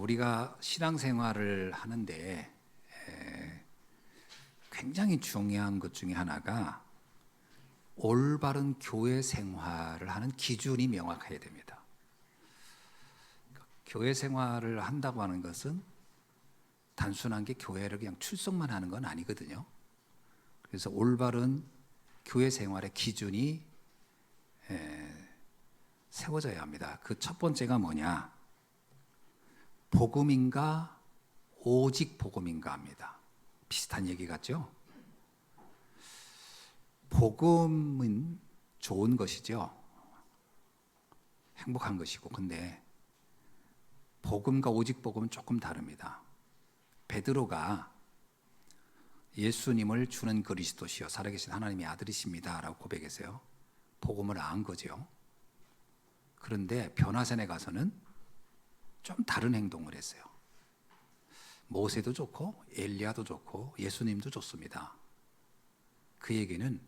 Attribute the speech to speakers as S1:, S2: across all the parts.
S1: 우리가 신앙생활을 하는데 굉장히 중요한 것 중에 하나가 올바른 교회 생활을 하는 기준이 명확해야 됩니다. 교회 생활을 한다고 하는 것은 단순한 게 교회를 그냥 출석만 하는 건 아니거든요. 그래서 올바른 교회 생활의 기준이 세워져야 합니다. 그 첫 번째가 뭐냐? 복음인가 오직 복음인가 합니다. 비슷한 얘기 같죠? 복음은 좋은 것이죠. 행복한 것이고, 근데 복음과 오직 복음은 조금 다릅니다. 베드로가 예수님을 주는 그리스도시요 살아계신 하나님의 아들이십니다 라고 고백했어요. 복음을 안 거죠. 그런데 변화산에 가서는 좀 다른 행동을 했어요. 모세도 좋고 엘리야도 좋고 예수님도 좋습니다. 그 얘기는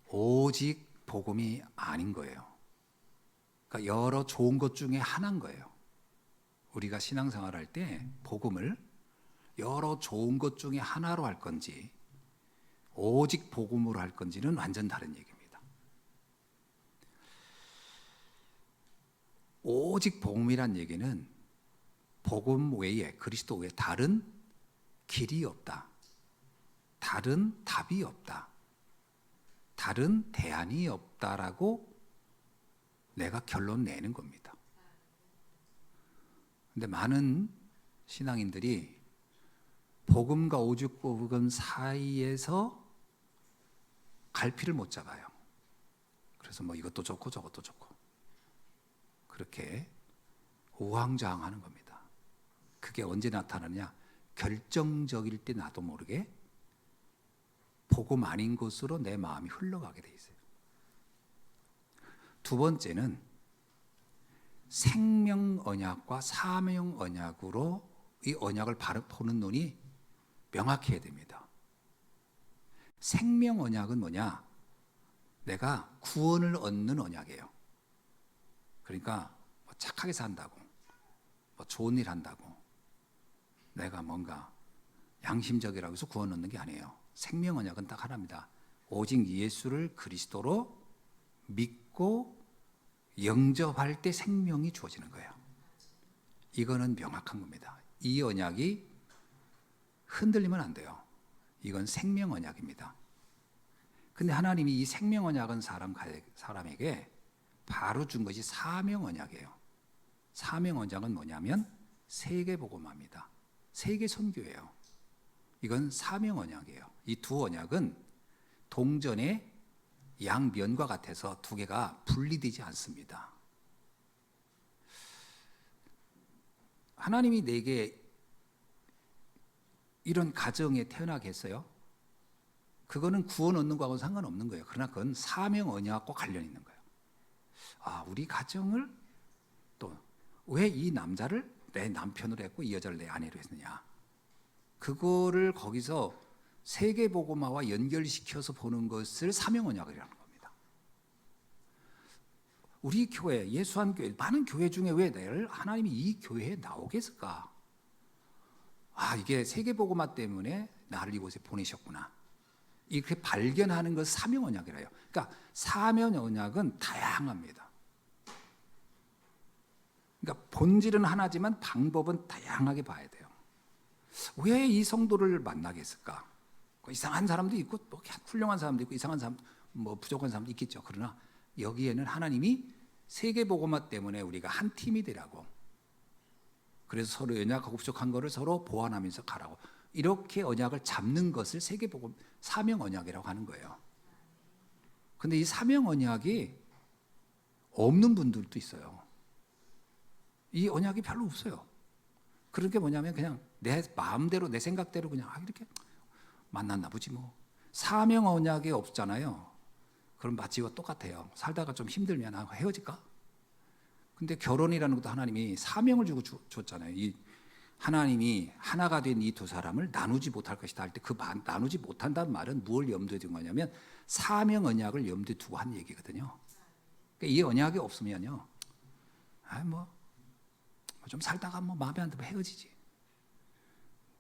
S1: 오직 복음이 아닌 거예요. 그러니까 여러 좋은 것 중에 하나인 거예요. 우리가 신앙생활 할 때 복음을 여러 좋은 것 중에 하나로 할 건지 오직 복음으로 할 건지는 완전 다른 얘기입니다. 오직 복음이란 얘기는 복음 외에, 그리스도 외에 다른 길이 없다, 다른 답이 없다, 다른 대안이 없다라고 내가 결론 내는 겁니다. 근데 많은 신앙인들이 복음과 오직 복음 사이에서 갈피를 못 잡아요. 그래서 뭐 이것도 좋고 저것도 좋고 그렇게 우왕좌왕하는 겁니다. 그게 언제 나타나느냐? 결정적일 때 나도 모르게 복음 아닌 곳으로 내 마음이 흘러가게 돼 있어요. 두 번째는 생명 언약과 사명 언약으로 이 언약을 바로 보는 눈이 명확해야 됩니다. 생명 언약은 뭐냐? 내가 구원을 얻는 언약이에요. 그러니까 뭐 착하게 산다고, 뭐 좋은 일 한다고, 내가 뭔가 양심적이라고 해서 구원 얻는 게 아니에요. 생명 언약은 딱 하나입니다. 오직 예수를 그리스도로 믿고 영접할 때 생명이 주어지는 거예요. 이거는 명확한 겁니다. 이 언약이 흔들리면 안 돼요. 이건 생명 언약입니다. 근데 하나님이 이 생명 언약은 사람에게 바로 준 것이 사명 언약이에요. 사명 언약은 뭐냐면 세계복음화입니다. 세계 선교예요. 이건 사명 언약이에요. 이 두 언약은 동전의 양면과 같아서 두 개가 분리되지 않습니다. 하나님이 내게 이런 가정에 태어나게 했어요. 그거는 구원 얻는 거하고는 상관없는 거예요. 그러나 그건 사명 언약과 관련이 있는 거예요. 아, 우리 가정을 또 왜 이 남자를 내 남편으로 했고 이 여자를 내 아내로 했느냐. 그거를 거기서 세계복음화와 연결시켜서 보는 것을 사명 언약이라는 겁니다. 우리 교회, 예수한교회, 많은 교회 중에 왜 나를 하나님이 이 교회에 나오게 했을까? 아, 이게 세계복음화 때문에 나를 이곳에 보내셨구나. 이렇게 발견하는 것 사명 언약이라요. 그러니까 사명 언약은 다양합니다. 그러니까 본질은 하나지만 방법은 다양하게 봐야 돼요. 왜 이 성도를 만나게 했을까? 이상한 사람도 있고 또 훌륭한 사람도 있고 이상한 사람, 뭐 부족한 사람도 있겠죠. 그러나 여기에는 하나님이 세계복음화 때문에 우리가 한 팀이 되라고, 그래서 서로 연약하고 부족한 거를 서로 보완하면서 가라고, 이렇게 언약을 잡는 것을 세계복음 사명 언약이라고 하는 거예요. 근데 이 사명 언약이 없는 분들도 있어요. 이 언약이 별로 없어요. 그런 게 뭐냐면 그냥 내 마음대로 내 생각대로 그냥 이렇게 만났나 보지 뭐. 사명 언약이 없잖아요. 그럼 마치와 똑같아요. 살다가 좀 힘들면 헤어질까? 근데 결혼이라는 것도 하나님이 사명을 주고 줬잖아요. 이 하나님이 하나가 된 이 두 사람을 나누지 못할 것이다 할 때 그 나누지 못한다는 말은 무엇을 염두에 둔 거냐면 사명 언약을 염두에 두고 한 얘기거든요. 그러니까 이 언약이 없으면요, 좀 살다가 뭐 마음에 안 들면 헤어지지.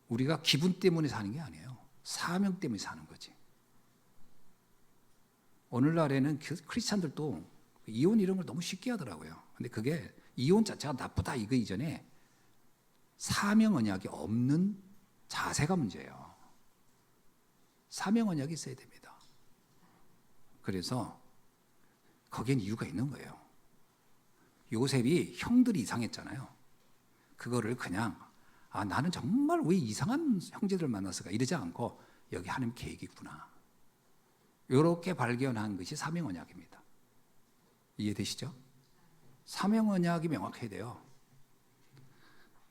S1: 우리가 기분 때문에 사는 게 아니에요. 사명 때문에 사는 거지. 오늘날에는 크리스찬들도 이혼 이런 걸 너무 쉽게 하더라고요. 근데 그게 이혼 자체가 나쁘다 이거 이전에 사명 언약이 없는 자세가 문제예요. 사명 언약이 있어야 됩니다. 그래서 거기엔 이유가 있는 거예요. 요셉이 형들이 이상했잖아요. 그거를 그냥 나는 정말 왜 이상한 형제들 만났을까 이러지 않고 여기 하나님 계획이 있구나. 이렇게 발견한 것이 사명 언약입니다. 이해되시죠? 사명 언약이 명확해야 돼요.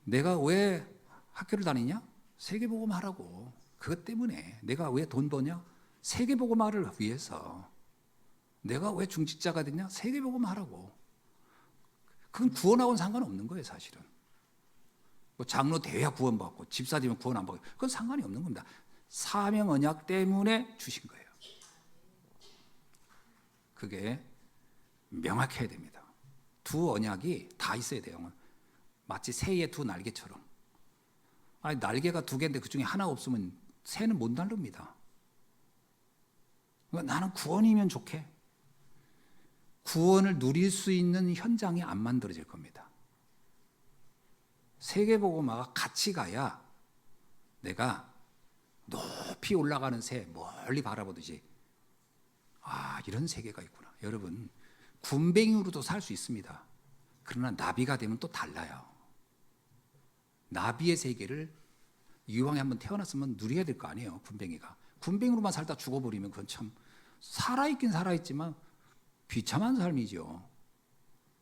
S1: 내가 왜 학교를 다니냐? 세계복음 하라고. 그것 때문에. 내가 왜 돈 버냐? 세계복음 하를 위해서. 내가 왜 중직자가 됐냐? 세계복음 하라고. 그건 구원하고는 상관없는 거예요, 사실은. 뭐 장로 돼야 구원받고 집사 되면 구원 안 받고 그건 상관이 없는 겁니다. 사명 언약 때문에 주신 거예요. 그게 명확해야 됩니다. 두 언약이 다 있어야 돼요. 마치 새의 두 날개처럼. 아니, 날개가 두 개인데 그 중에 하나 없으면 새는 못 날릅니다. 그러니까 나는 구원이면 좋게. 구원을 누릴 수 있는 현장이 안 만들어질 겁니다. 세계복음화가 같이 가야 내가 높이 올라가는 새 멀리 바라보듯이 이런 세계가 있구나. 여러분, 군뱅이로도 살 수 있습니다. 그러나 나비가 되면 또 달라요. 나비의 세계를 이왕에 한번 태어났으면 누려야 될 거 아니에요. 군뱅이가. 군뱅이로만 살다 죽어버리면 그건 참 살아있긴 살아있지만 비참한 삶이죠.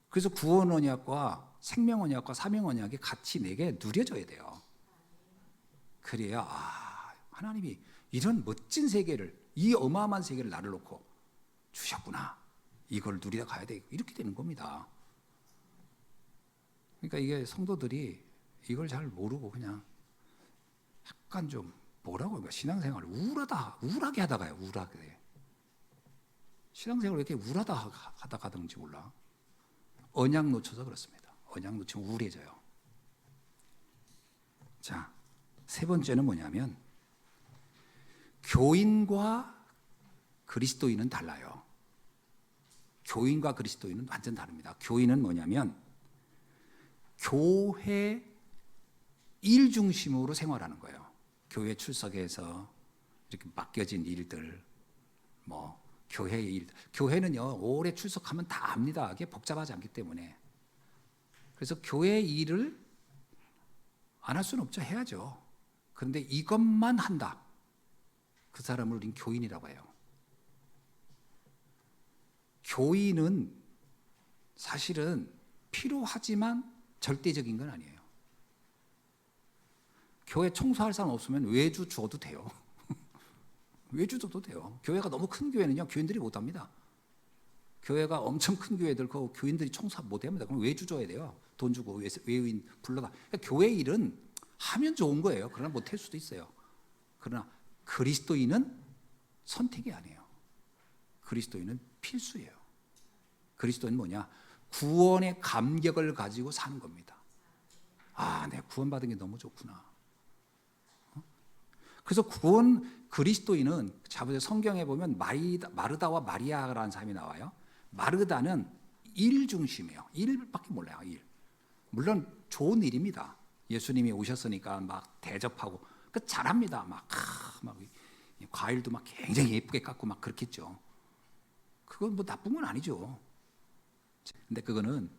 S1: 그래서 구원 언약과 생명 언약과 사명 언약이 같이 내게 누려져야 돼요. 그래야 하나님이 이런 멋진 세계를, 이 어마어마한 세계를 나를 놓고 주셨구나. 이걸 누리다 가야 돼. 이렇게 되는 겁니다. 그러니까 이게 성도들이 이걸 잘 모르고 그냥 약간 좀 뭐라고 할까? 신앙생활을 우울하게 하다가요. 우울하게. 신앙생활을 왜 이렇게 우울하다 하다 가든지 몰라. 언약 놓쳐서 그렇습니다. 언약 놓치면 우울해져요. 자, 세 번째는 뭐냐면 교인과 그리스도인은 달라요. 교인과 그리스도인은 완전 다릅니다. 교인은 뭐냐면 교회 일 중심으로 생활하는 거예요. 교회 출석해서 이렇게 맡겨진 일들, 뭐 교회의 일. 교회는요 오래 출석하면 다 압니다. 이게 복잡하지 않기 때문에. 그래서 교회 일을 안 할 수는 없죠. 해야죠. 그런데 이것만 한다. 그 사람을 우린 교인이라고 해요. 교인은 사실은 필요하지만 절대적인 건 아니에요. 교회 청소할 사람 없으면 외주 줘도 돼요. 외주 줘도 돼요. 교회가 너무 큰 교회는요, 교인들이 못 합니다. 교회가 엄청 큰 교회들, 그 교인들이 청소 못 합니다. 그럼 외주 줘야 돼요. 돈 주고 외인 불러다. 그러니까 교회 일은 하면 좋은 거예요. 그러나 못 할 수도 있어요. 그러나 그리스도인은 선택이 아니에요. 그리스도인은 필수예요. 그리스도인은 뭐냐? 구원의 감격을 가지고 사는 겁니다. 내가 구원받은 게 너무 좋구나. 그래서 그리스도인은 성경에 보면 마르다와 마리아라는 사람이 나와요. 마르다는 일 중심이에요. 일밖에 몰라요. 일. 물론 좋은 일입니다. 예수님이 오셨으니까 막 대접하고 잘합니다. 막 과일도 막 굉장히 예쁘게 깎고 막 그렇겠죠. 그건 뭐 나쁜 건 아니죠. 근데 그거는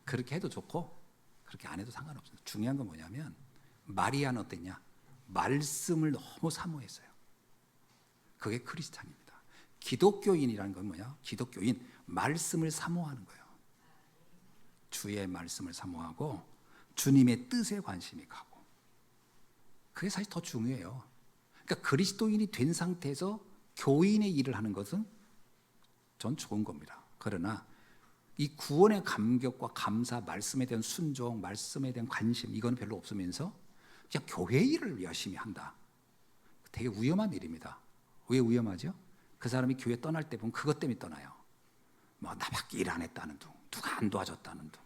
S1: 그렇게 해도 좋고 그렇게 안 해도 상관없어요. 중요한 건 뭐냐면 마리아는 어땠냐? 말씀을 너무 사모했어요. 그게 크리스찬입니다. 기독교인이라는 건 뭐냐? 기독교인, 말씀을 사모하는 거예요. 주의 말씀을 사모하고 주님의 뜻에 관심이 가고. 그게 사실 더 중요해요. 그러니까 그리스도인이 된 상태에서 교인의 일을 하는 것은 전 좋은 겁니다. 그러나 이 구원의 감격과 감사, 말씀에 대한 순종, 말씀에 대한 관심, 이건 별로 없으면서 그냥 교회 일을 열심히 한다. 되게 위험한 일입니다. 왜 위험하죠? 그 사람이 교회 떠날 때 보면 그것 때문에 떠나요. 뭐 나밖에 일 안 했다는 둥, 누가 안 도와줬다는 둥.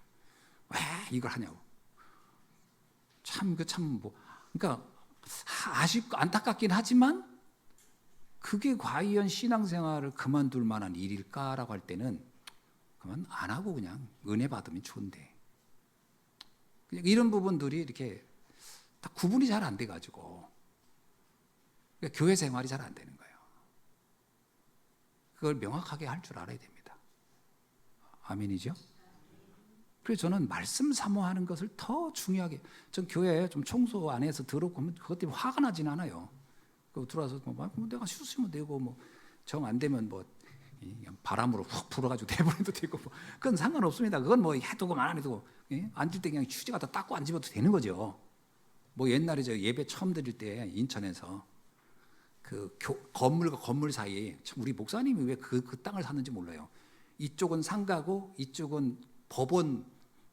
S1: 왜 이걸 하냐고. 그러니까 아쉽고 안타깝긴 하지만 그게 과연 신앙생활을 그만둘 만한 일일까라고 할 때는 그만 안 하고 그냥 은혜 받으면 좋은데, 그냥 이런 부분들이 이렇게 다 구분이 잘 안 돼가지고 그러니까 교회 생활이 잘 안 되는 거예요. 그걸 명확하게 할 줄 알아야 됩니다. 아멘이죠? 그래서 저는 말씀 사모하는 것을 더 중요하게, 전 교회 좀 청소 안에서 들어보면 그것 때문에 화가 나진 않아요. 들어와서 내가 쉬었으면 되고 정 안 되면 그냥 바람으로 훅 불어가지고 내버려도 되고 그건 상관없습니다. 그건 해두고 안 해두고 앉을 때 그냥 휴지 갖다 닦고 앉으면 되는 거죠. 옛날에 저 예배 처음 드릴 때 인천에서 그 건물과 건물 사이에 우리 목사님이 왜 그 땅을 샀는지 몰라요. 이쪽은 상가고 이쪽은 법원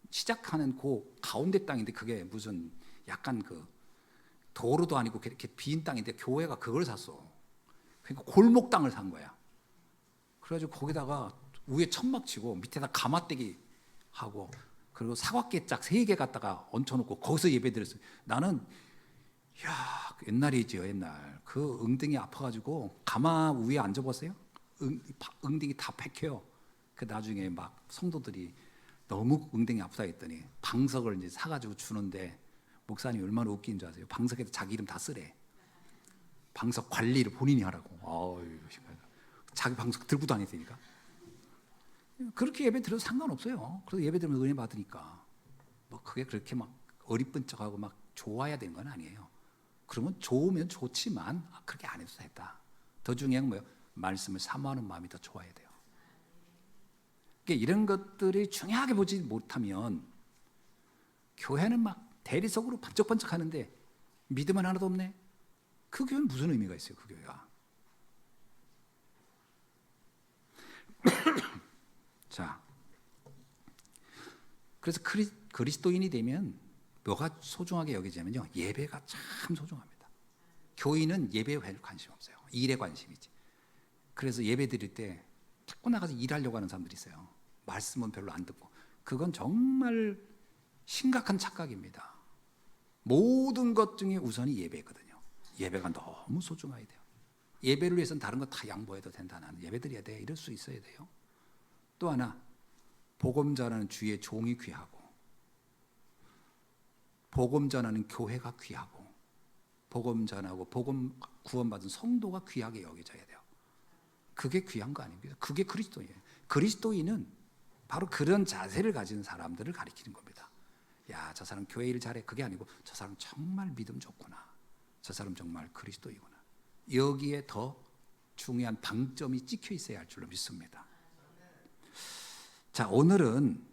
S1: 시작하는 그 가운데 땅인데 그게 무슨 약간 그 도로도 아니고 이렇게 빈 땅인데 교회가 그걸 샀어. 그러니까 골목 땅을 산 거야. 그래가지고 거기다가 위에 천막 치고 밑에다 가마떼기 하고 그리고 사과깨 짝 3개 갖다가 얹혀놓고 거기서 예배 드렸어요. 나는 옛날이죠. 옛날 그 엉덩이 아파가지고 가마 위에 앉아봤어요. 엉덩이 다 패켜요. 그 나중에 막 성도들이 너무 엉덩이 아프다 했더니 방석을 이제 사가지고 주는데 목사님이 얼마나 웃긴 줄 아세요? 방석에다 자기 이름 다 쓰래. 방석 관리를 본인이 하라고. 자기 방석 들고 다니니까. 그렇게 예배 드려도 상관없어요. 그래서 예배 드리면 은혜 받으니까. 그게 그렇게 막 어리번쩍하고 막 좋아야 되는 건 아니에요. 그러면 좋으면 좋지만 그렇게 안 해도 됐다. 더 중요한 건 말씀을 사모하는 마음이 더 좋아야 돼요. 그러니까 이런 것들이 중요하게 보지 못하면 교회는 막 대리석으로 번쩍번쩍 하는데 믿음은 하나도 없네. 그 교회는 무슨 의미가 있어요? 그 교회가. 자, 그래서 그리스도인이 되면 뭐가 소중하게 여기자면요, 예배가 참 소중합니다. 교인은 예배에 관심 없어요. 일에 관심이지. 그래서 예배 드릴 때 자꾸 나가서 일하려고 하는 사람들이 있어요. 말씀은 별로 안 듣고. 그건 정말 심각한 착각입니다. 모든 것 중에 우선이 예배거든요. 예배가 너무 소중해야 돼요. 예배를 위해서는 다른 거 다 양보해도 된다. 나는 예배 드려야 돼. 이럴 수 있어야 돼요. 또 하나, 복음 전하는 주의 종이 귀하고, 복음 전하는 교회가 귀하고, 복음 전하고 복음 구원받은 성도가 귀하게 여겨져야 돼요. 그게 귀한 거 아닙니까? 그게 그리스도인이에요. 그리스도인은 바로 그런 자세를 가진 사람들을 가리키는 겁니다. 야, 저 사람 교회 일 잘해. 그게 아니고 저 사람 정말 믿음 좋구나. 저 사람 정말 그리스도이구나. 여기에 더 중요한 방점이 찍혀 있어야 할 줄로 믿습니다. 자, 오늘은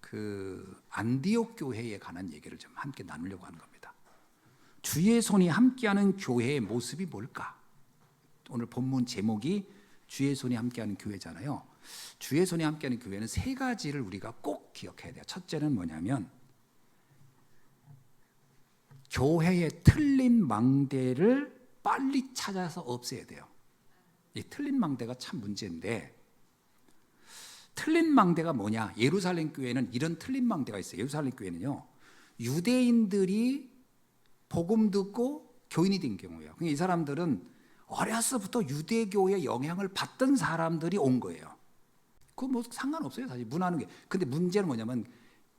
S1: 그 안디옥 교회에 관한 얘기를 좀 함께 나누려고 하는 겁니다. 주의 손이 함께하는 교회의 모습이 뭘까? 오늘 본문 제목이 주의 손이 함께하는 교회잖아요. 주의 손이 함께하는 교회는 3가지를 우리가 꼭 기억해야 돼요. 첫째는 뭐냐면 교회의 틀린 망대를 빨리 찾아서 없애야 돼요. 이 틀린 망대가 참 문제인데, 틀린 망대가 뭐냐? 예루살렘 교회는 이런 틀린 망대가 있어요. 예루살렘 교회는요, 유대인들이 복음 듣고 교인이 된 경우예요. 그러니까 이 사람들은 어려서부터 유대교의 영향을 받던 사람들이 온 거예요. 그거 상관없어요, 사실 문화는 게. 근데 문제는 뭐냐면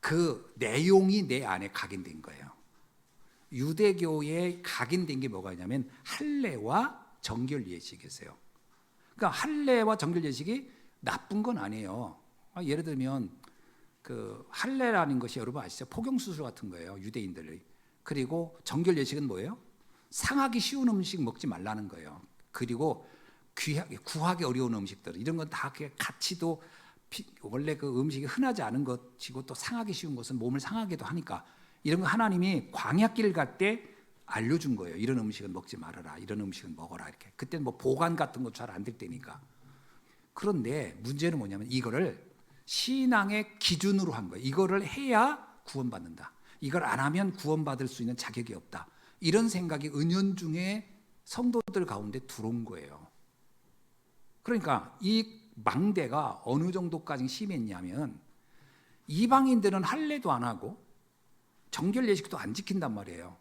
S1: 그 내용이 내 안에 각인된 거예요. 유대교에 각인된 게 뭐가 있냐면 할례와 정결 예식이었어요. 그러니까 할례와 정결 예식이 나쁜 건 아니에요. 예를 들면 그 할례라는 것이 여러분 아시죠? 포경 수술 같은 거예요, 유대인들이. 그리고 정결 예식은 뭐예요? 상하기 쉬운 음식 먹지 말라는 거예요. 그리고 구하기 어려운 음식들, 이런 건 다 가치도 원래 그 음식이 흔하지 않은 것이고 또 상하기 쉬운 것은 몸을 상하기도 하니까 이런 거 하나님이 광야길 갈 때 알려준 거예요. 이런 음식은 먹지 말아라, 이런 음식은 먹어라, 이렇게. 그때는 보관 같은 거 잘 안 될 때니까. 그런데 문제는 뭐냐면 이거를 신앙의 기준으로 한 거예요. 이거를 해야 구원받는다. 이걸 안 하면 구원받을 수 있는 자격이 없다. 이런 생각이 은연중에 성도들 가운데 들어온 거예요. 그러니까 이 망대가 어느 정도까지 심했냐면 이방인들은 할례도 안 하고 정결 예식도 안 지킨단 말이에요.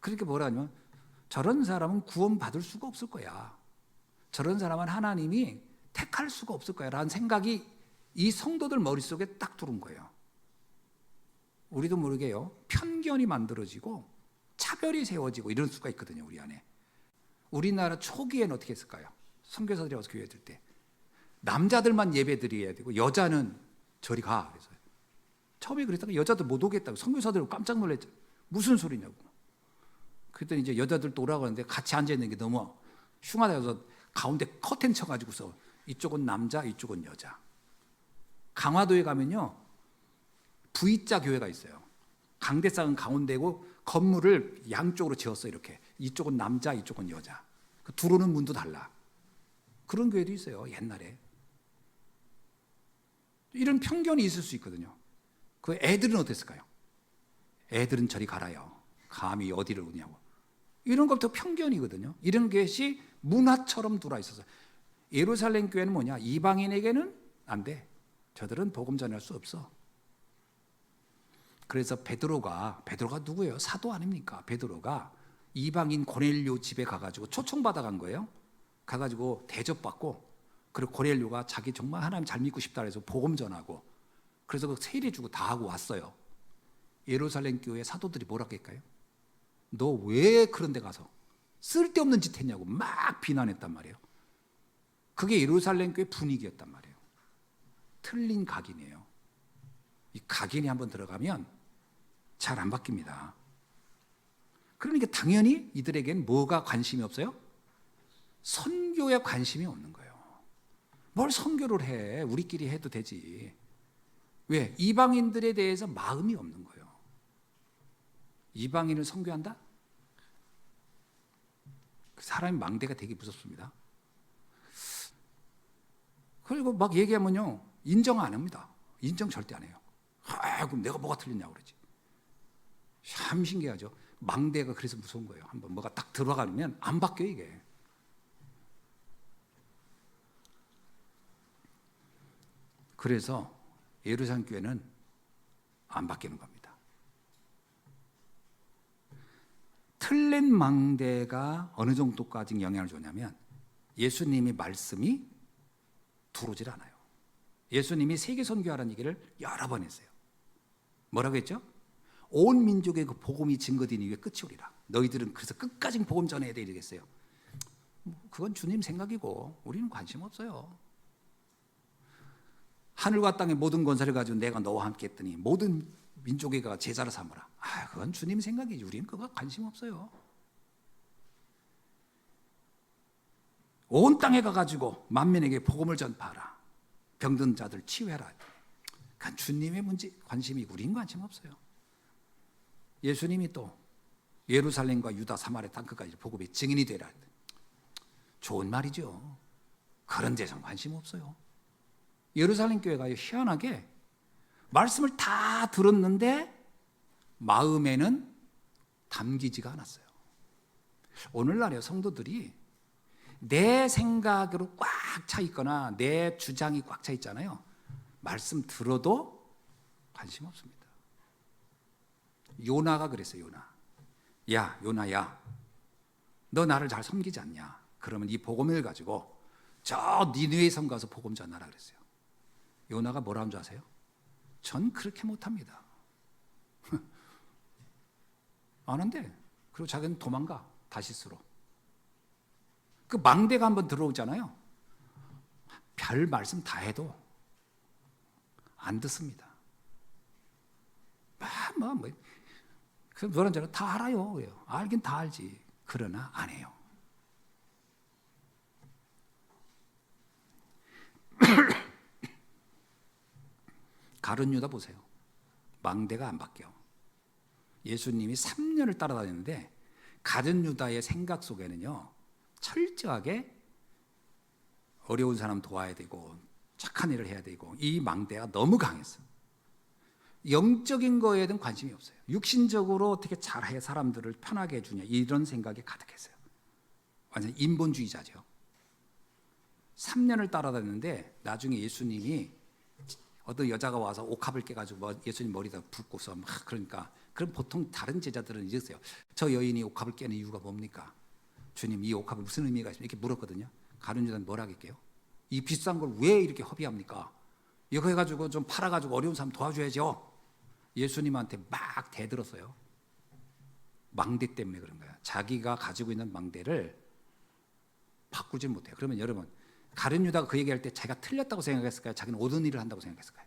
S1: 그렇게 뭐라 하냐면 저런 사람은 구원받을 수가 없을 거야. 저런 사람은 하나님이 택할 수가 없을 거야 라는 생각이 이 성도들 머릿속에 딱 들어온 거예요. 우리도 모르게요. 편견이 만들어지고 차별이 세워지고 이런 수가 있거든요. 우리 안에. 우리나라 초기에는 어떻게 했을까요? 선교사들이 와서 교회 들 때 남자들만 예배 드려야 되고 여자는 저리 가. 그래서 처음에 그랬다가 여자들 못 오겠다고 선교사들 깜짝 놀랐죠. 무슨 소리냐고. 그랬더니 이제 여자들도 오라고 하는데 같이 앉아 있는 게 너무 흉하다 해서 가운데 커튼 쳐가지고서 이쪽은 남자, 이쪽은 여자. 강화도에 가면요 V자 교회가 있어요. 강대상은 가운데고 건물을 양쪽으로 지었어 이렇게. 이쪽은 남자, 이쪽은 여자. 들어오는 문도 달라. 그런 교회도 있어요. 옛날에. 이런 편견이 있을 수 있거든요. 그 애들은 어땠을까요? 애들은 저리 가라요. 감히 어디를 오냐고. 이런 것도 편견이거든요. 이런 것이 문화처럼 들어와 있어서 예루살렘 교회는 뭐냐? 이방인에게는 안 돼. 저들은 복음 전할 수 없어. 그래서 베드로가 누구예요? 사도 아닙니까? 베드로가 이방인 고넬료 집에 가가지고 초청받아 간 거예요. 가가지고 대접받고 그리고 고넬료가 자기 정말 하나님 잘 믿고 싶다 해서 복음 전하고 그래서 그 세례 주고 다 하고 왔어요. 예루살렘 교회 사도들이 뭐라고 할까요? 너 왜 그런 데 가서 쓸데없는 짓 했냐고 막 비난했단 말이에요. 그게 예루살렘 교회 분위기였단 말이에요. 틀린 각인이에요. 이 각인이 한번 들어가면 잘 안 바뀝니다. 그러니까 당연히 이들에게는 뭐가 관심이 없어요? 선교에 관심이 없는 거예요. 뭘 선교를 해? 우리끼리 해도 되지. 왜? 이방인들에 대해서 마음이 없는 거예요. 이방인을 선교한다? 그 사람이 망대가 되게 무섭습니다. 그리고 막 얘기하면요 인정 안 합니다. 인정 절대 안 해요. 그럼 내가 뭐가 틀렸냐고 그러지. 참 신기하죠. 망대가 그래서 무서운 거예요. 한번 뭐가 딱 들어가면 안 바뀌어 이게. 그래서 예루살렘 교회는 안 바뀌는 겁니다. 틀린 망대가 어느 정도까지 영향을 주냐면 예수님의 말씀이 들어오질 않아요. 예수님이 세계 선교하라는 얘기를 여러 번 했어요. 뭐라고 했죠? 온 민족의 그 복음이 증거된 이후에 끝이 오리라. 너희들은 그래서 끝까지 복음 전해야 돼 이러겠어요. 그건 주님 생각이고 우리는 관심 없어요. 하늘과 땅의 모든 권세를 가지고 내가 너와 함께 했더니 모든 민족에게 제자를 삼으라. 그건 주님 생각이지. 우리는 그거 관심 없어요. 온 땅에 가가지고 만민에게 복음을 전파하라. 병든 자들 치유해라. 그건 주님의 문제 관심이고 우리는 관심 없어요. 예수님이 또 예루살렘과 유다 사마리아 땅끝까지 복음의 증인이 되라. 좋은 말이죠. 그런 데선 관심 없어요. 예루살렘 교회가 희한하게 말씀을 다 들었는데 마음에는 담기지가 않았어요. 오늘날의 성도들이 내 생각으로 꽉 차 있거나 내 주장이 꽉 차 있잖아요. 말씀 들어도 관심 없습니다. 요나가 그랬어요. 요나야 너 나를 잘 섬기지 않냐? 그러면 이 복음을 가지고 저 니느웨 성 가서 복음 전하라 그랬어요. 요나가 뭐라는 줄 아세요? 전 그렇게 못합니다. 아는데 그리고 자기는 도망가 다시스로. 그 망대가 한번 들어오잖아요. 별 말씀 다 해도 안 듣습니다. 그 뭐라는 줄 알아요? 다 알아요. 알긴 다 알지. 그러나 안 해요. 가룟 유다 보세요. 망대가 안 바뀌어. 예수님이 3년을 따라다녔는데 가룟 유다의 생각 속에는요 철저하게 어려운 사람 도와야 되고 착한 일을 해야 되고 이 망대가 너무 강했어요. 영적인 거에 대한 관심이 없어요. 육신적으로 어떻게 잘해 사람들을 편하게 해주냐 이런 생각이 가득했어요. 완전 인본주의자죠. 3년을 따라다녔는데 나중에 예수님이 어떤 여자가 와서 옥합을 깨가지고 예수님 머리에다 붓고서 막 그러니까 그럼 보통 다른 제자들은 이랬어요. 저 여인이 옥합을 깨는 이유가 뭡니까? 주님, 이 옥합은 무슨 의미가 있습니까? 이렇게 물었거든요. 가룟 유다는 뭐라 하겠게요? 이 비싼 걸 왜 이렇게 허비합니까? 이거 해가지고 좀 팔아가지고 어려운 사람 도와줘야죠. 예수님한테 막 대들었어요. 망대 때문에 그런 거야. 자기가 가지고 있는 망대를 바꾸지 못해요. 그러면 여러분, 가룟 유다가 그 얘기할 때 자기가 틀렸다고 생각했을까요? 자기는 옳은 일을 한다고 생각했을까요?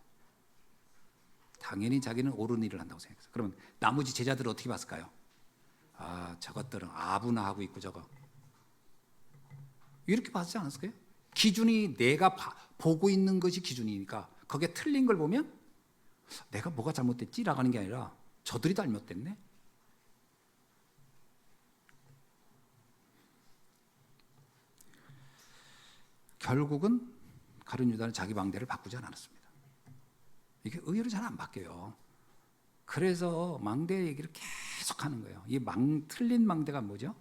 S1: 당연히 자기는 옳은 일을 한다고 생각했어요. 그러면 나머지 제자들은 어떻게 봤을까요? 아, 저것들은 아부나 하고 있고 저거. 이렇게 봤지 않았을까요? 기준이 내가 보고 있는 것이 기준이니까 거기에 틀린 걸 보면 내가 뭐가 잘못됐지? 라고 하는 게 아니라 저들이 잘못됐네. 결국은 가룟 유다는 자기 망대를 바꾸지 않았습니다. 이게 의외로 잘 안 바뀌어요. 그래서 망대 얘기를 계속 하는 거예요. 이 틀린 망대가 뭐죠?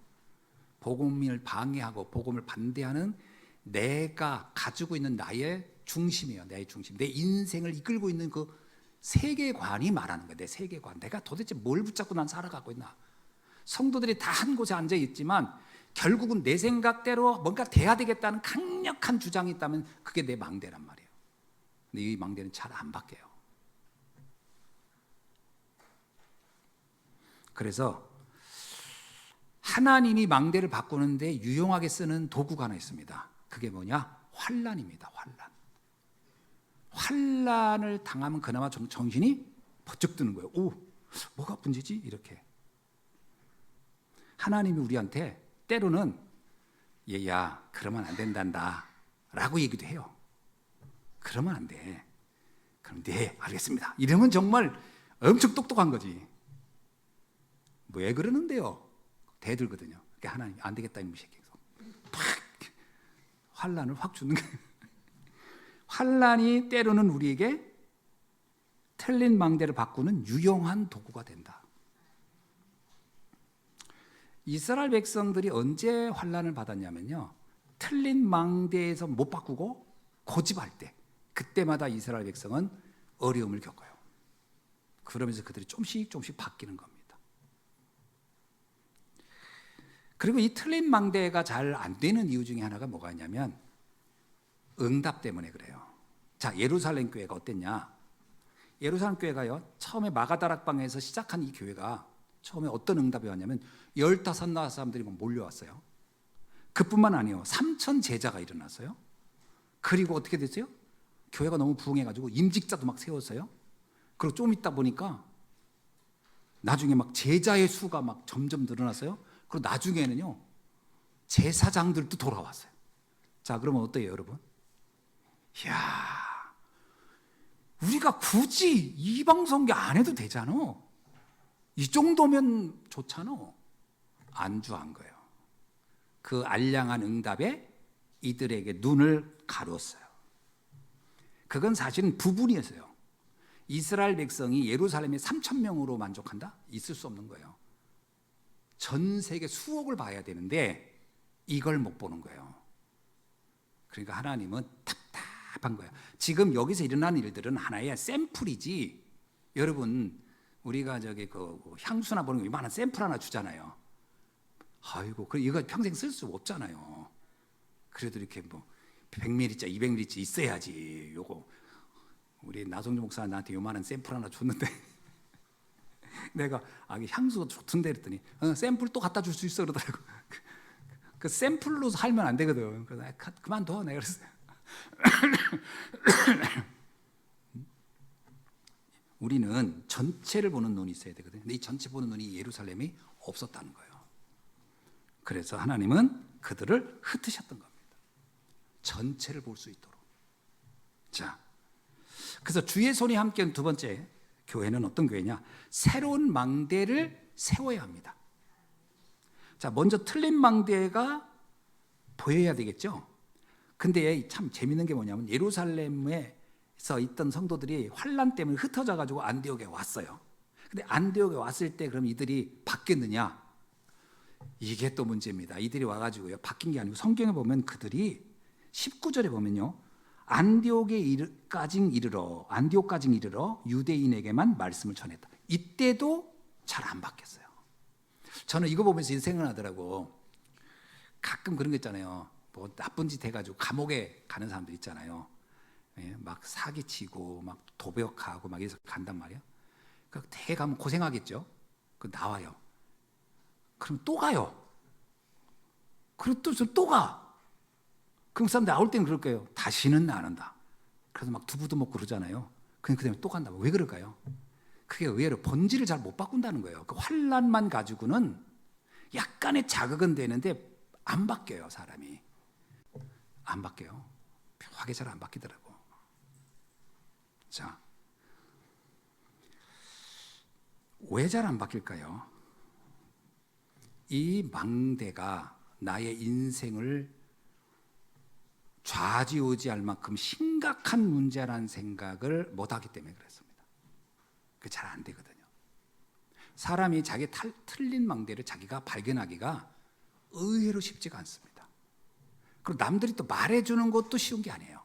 S1: 복음을 방해하고 복음을 반대하는 내가 가지고 있는 나의 중심이에요. 나의 중심. 내 인생을 이끌고 있는 그 세계관이 말하는 거예요. 내 세계관. 내가 도대체 뭘 붙잡고 난 살아가고 있나. 성도들이 다 한 곳에 앉아 있지만 결국은 내 생각대로 뭔가 돼야 되겠다는 강력한 주장이 있다면 그게 내 망대란 말이에요. 근데 이 망대는 잘 안 바뀌어요. 그래서 하나님이 망대를 바꾸는데 유용하게 쓰는 도구가 하나 있습니다. 그게 뭐냐? 환난입니다. 환난을 당하면 그나마 정신이 번쩍 드는 거예요. 오, 뭐가 문제지? 이렇게. 하나님이 우리한테 때로는 얘야, 그러면 안 된단다 라고 얘기도 해요. 그러면 안 돼. 그럼 네, 알겠습니다. 이러면 정말 엄청 똑똑한 거지. 왜 그러는데요? 대들거든요. 그러니까 하나님 안 되겠다 이 무식해서 팍 환난을 확 주는 거예요. 환난이 때로는 우리에게 틀린 망대를 바꾸는 유용한 도구가 된다. 이스라엘 백성들이 언제 환난을 받았냐면요, 틀린 망대에서 못 바꾸고 고집할 때, 그때마다 이스라엘 백성은 어려움을 겪어요. 그러면서 그들이 조금씩 바뀌는 겁니다. 그리고 이 틀린 망대가 잘 안 되는 이유 중에 하나가 뭐가 있냐면 응답 때문에 그래요. 자, 예루살렘 교회가 어땠냐? 예루살렘 교회가요, 처음에 마가다락방에서 시작한 이 교회가 처음에 어떤 응답이 왔냐면 15 나라 사람들이 막 몰려왔어요. 그뿐만 아니에요. 3,000 제자가 일어났어요. 그리고 어떻게 됐어요? 교회가 너무 부흥해가지고 임직자도 막 세웠어요. 그리고 좀 있다 보니까 나중에 막 제자의 수가 막 점점 늘어났어요. 그리고 나중에는요, 제사장들도 돌아왔어요. 자, 그러면 어때요, 여러분? 이야, 우리가 굳이 이방 선교 안 해도 되잖아. 이 정도면 좋잖아. 안주한 거예요. 그 알량한 응답에 이들에게 눈을 가렸어요. 그건 사실은 부분이었어요. 이스라엘 백성이 예루살렘에 3,000명으로 만족한다? 있을 수 없는 거예요. 전 세계 수억을 봐야 되는데 이걸 못 보는 거예요. 그러니까 하나님은 답답한 거예요. 지금 여기서 일어나는 일들은 하나의 샘플이지. 여러분, 우리가 저기 그 향수나 보는 거 이만한 샘플 하나 주잖아요. 아이고, 그 이거 평생 쓸 수 없잖아요. 그래도 이렇게 뭐 100ml, 200ml 있어야지. 요거 우리 나성주 목사 나한테 요만한 샘플 하나 줬는데 내가 향수가 좋던데 그랬더니 샘플 또 갖다 줄 수 있어 그러더라고. 그 샘플로 살면 안 되거든. 그래서 그만둬 내가 그랬어요. 우리는 전체를 보는 눈이 있어야 되거든요. 근데 이 전체 보는 눈이 예루살렘이 없었다는 거예요. 그래서 하나님은 그들을 흩으셨던 겁니다. 전체를 볼 수 있도록. 자, 그래서 주의 손이 함께한 두 번째 교회는 어떤 교회냐? 새로운 망대를 세워야 합니다. 자, 먼저 틀린 망대가 보여야 되겠죠. 근데 참 재밌는 게 뭐냐면 예루살렘에서 있던 성도들이 환난 때문에 흩어져 가지고 안디옥에 왔어요. 근데 안디옥에 왔을 때 그럼 이들이 바뀌었느냐? 이게 또 문제입니다. 이들이 와가지고요, 바뀐 게 아니고 성경에 보면 그들이 19절에 보면요, 안디옥까지 이르러 유대인에게만 말씀을 전했다. 이때도 잘 안 바뀌었어요. 저는 이거 보면서 생각나더라고. 가끔 그런 거 있잖아요. 뭐 나쁜 짓 해가지고 감옥에 가는 사람들 있잖아요. 예, 막 사기치고 막 도벽하고 막 이래서 간단 말이에요. 그 대개 가면 고생하겠죠. 그 나와요. 그럼 또 가요. 그리고 또 가. 그럼 그 사람 나올 때는 그럴 거예요. 다시는 안 한다. 그래서 막 두부도 먹고 그러잖아요. 그냥 그다음에 또 간다. 왜 그럴까요? 그게 의외로 본질을 잘 못 바꾼다는 거예요. 그 환란만 가지고는 약간의 자극은 되는데 안 바뀌어요, 사람이. 안 바뀌어요. 묘하게 잘 안 바뀌더라고. 자, 왜 잘 안 바뀔까요? 이 망대가 나의 인생을 좌지우지할 만큼 심각한 문제라는 생각을 못하기 때문에 그렇습니다. 그게 잘 안 되거든요. 사람이 자기 틀린 망대를 자기가 발견하기가 의외로 쉽지가 않습니다. 그리고 남들이 또 말해주는 것도 쉬운 게 아니에요.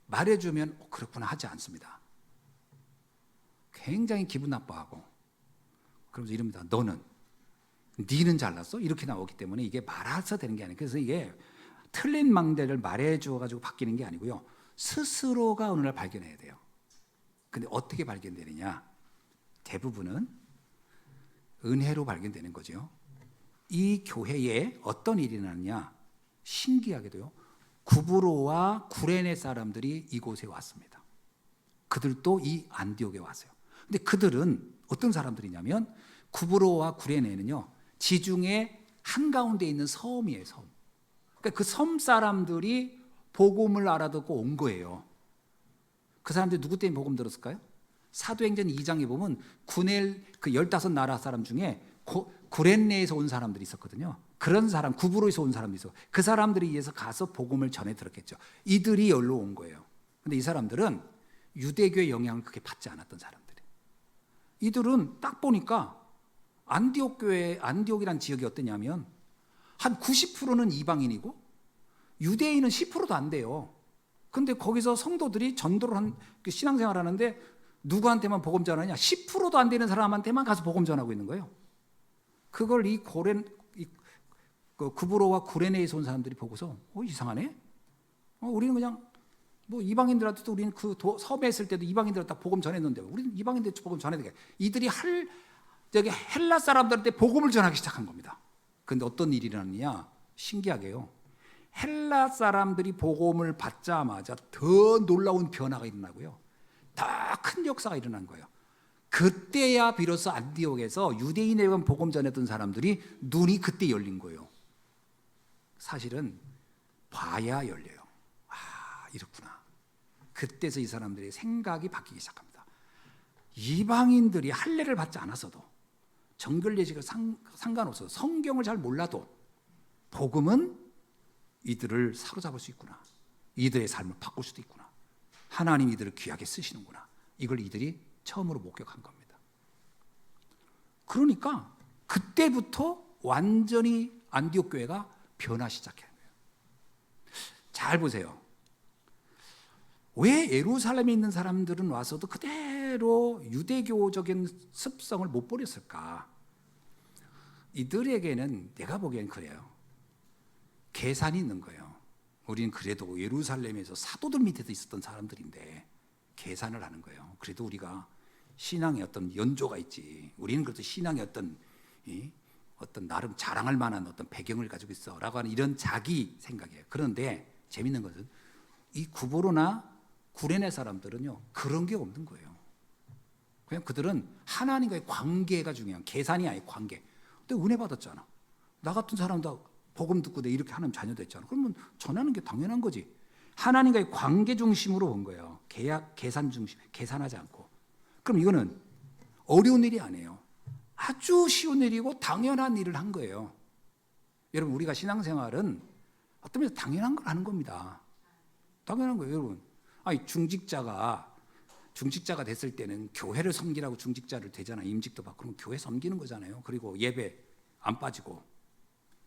S1: 말해주면 그렇구나 하지 않습니다. 굉장히 기분 나빠하고 그러면서 이럽니다. 니는 잘났어? 이렇게 나오기 때문에 이게 말아서 되는 게 아니에요. 그래서 이게 틀린 망대를 말해줘가지고 바뀌는 게 아니고요. 스스로가 어느 날 발견해야 돼요. 근데 어떻게 발견되느냐? 대부분은 은혜로 발견되는 거죠. 이 교회에 어떤 일이 일어나느냐? 신기하게도요. 구브로와 구레네 사람들이 이곳에 왔습니다. 그들도 이 안디옥에 왔어요. 근데 그들은 어떤 사람들이냐면 구브로와 구레네는요. 지중해 한가운데 있는 섬이에요, 섬. 그러니까 그 섬 사람들이 복음을 알아듣고 온 거예요. 그 사람들이 누구 때문에 복음 들었을까요? 사도행전 2장에 보면 그 15나라 사람 중에 구레네에서 온 사람들이 있었거든요. 그런 사람, 구브로에서 온 사람들이 있어. 그 사람들이 위해서 가서 복음을 전해 들었겠죠. 이들이 여기로 온 거예요. 근데 이 사람들은 유대교의 영향을 그렇게 받지 않았던 사람들이에요. 이들은 딱 보니까 안디옥이라는 지역이 어떠냐면 한 90%는 이방인이고 유대인은 10%도 안 돼요. 근데 거기서 성도들이 전도를 신앙생활 하는데 누구한테만 복음 전하냐? 10%도 안 되는 사람한테만 가서 복음 전하고 있는 거예요. 그걸 구브로와 구레네에서 온 사람들이 보고서 이상하네. 우리는 그냥 뭐 이방인들한테도 우리는 그 섬에 있을 때도 이방인들한테 다 복음 전했는데 우리는 이방인들한테 복음 전해야 되겠다. 이들이 저기 헬라 사람들한테 복음을 전하기 시작한 겁니다. 그런데 어떤 일이 일어났느냐? 신기하게요. 헬라 사람들이 복음을 받자마자 더 놀라운 변화가 일어나고요. 더 큰 역사가 일어난 거예요. 그때야 비로소 안디옥에서 유대인에게 복음 전했던 사람들이 눈이 그때 열린 거예요. 사실은 봐야 열려요. 이렇구나. 그때서 이 사람들의 생각이 바뀌기 시작합니다. 이방인들이 할례를 받지 않았어도 정결 예식을 상관없어도 성경을 잘 몰라도 복음은 이들을 사로잡을 수 있구나. 이들의 삶을 바꿀 수도 있구나. 하나님 이들을 귀하게 쓰시는구나. 이걸 이들이 처음으로 목격한 겁니다. 그러니까 그때부터 완전히 안디옥 교회가 변하기 시작해요. 잘 보세요. 왜 예루살렘에 있는 사람들은 와서도 그대로 유대교적인 습성을 못 버렸을까? 이들에게는 내가 보기엔 그래요. 계산이 있는 거예요. 우리는 그래도 예루살렘에서 사도들 밑에도 있었던 사람들인데 계산을 하는 거예요. 그래도 우리가 신앙의 어떤 연조가 있지. 우리는 그래도 신앙의 어떤 나름 자랑할 만한 어떤 배경을 가지고 있어라고 하는 이런 자기 생각이에요. 그런데 재밌는 것은 이 구브로나 구레네 사람들은요 그런 게 없는 거예요. 그냥 그들은 하나님과의 관계가 중요한 계산이 아니고 관계. 근데 은혜 받았잖아. 나 같은 사람도 복음 듣고 내 이렇게 하나님 자녀 됐잖아. 그러면 전하는 게 당연한 거지. 하나님과의 관계 중심으로 온 거예요. 계산 중심, 계산하지 않고. 그럼 이거는 어려운 일이 아니에요. 아주 쉬운 일이고 당연한 일을 한 거예요. 여러분 우리가 신앙생활은 어떤 면에서 당연한 걸 하는 겁니다. 당연한 거예요, 여러분. 중직자가 됐을 때는 교회를 섬기라고 중직자를 되잖아. 임직도 받고 그러면 교회 섬기는 거잖아요. 그리고 예배 안 빠지고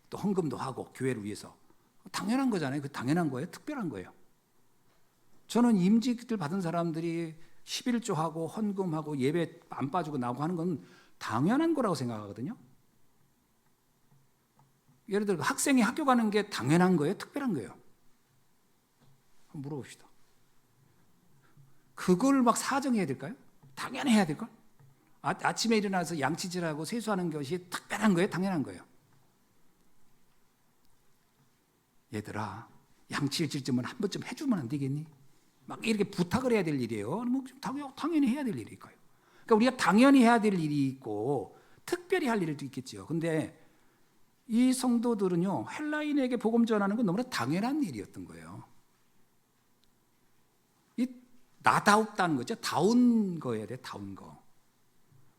S1: 또 헌금도 하고 교회를 위해서 당연한 거잖아요. 그 당연한 거예요. 특별한 거예요. 저는 임직들 받은 사람들이 11조하고 헌금하고 예배 안 빠지고 나오고 하는 건 당연한 거라고 생각하거든요. 예를 들어 학생이 학교 가는 게 당연한 거예요? 특별한 거예요? 한번 물어봅시다. 그걸 막 사정해야 될까요? 당연히 해야 될걸? 아침에 일어나서 양치질하고 세수하는 것이 특별한 거예요? 당연한 거예요? 얘들아, 양치질 좀 한 번쯤 해주면 안 되겠니? 막 이렇게 부탁을 해야 될 일이에요. 뭐 당연히 해야 될 일일까요? 그러니까 우리가 당연히 해야 될 일이 있고 특별히 할 일도 있겠죠. 근데 이 성도들은요, 헬라인에게 복음 전하는 건 너무나 당연한 일이었던 거예요. 이 나다웠다는 거죠. 다운 거여야 돼, 다운 거.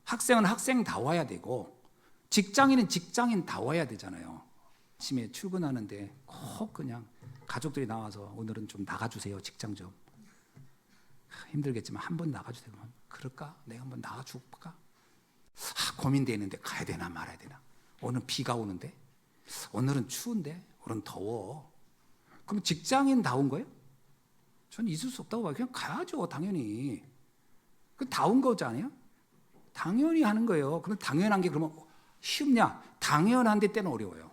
S1: 학생은 학생다워야 되고 직장인은 직장인다워야 되잖아요. 아침에 출근하는데 꼭 그냥 가족들이 나와서 오늘은 좀 나가주세요. 직장 좀. 힘들겠지만 한 번 나가주세요. 그럴까? 내가 한번 나가줄까? 고민되는데 가야 되나 말아야 되나? 오늘 비가 오는데? 오늘은 추운데? 오늘은 더워. 그럼 직장인다운 거예요? 저는 있을 수 없다고 봐요. 그냥 가야죠. 당연히. 그 다운 거지 않아요? 당연히 하는 거예요. 그럼 당연한 게 그러면 쉽냐? 당연한데 때는 어려워요.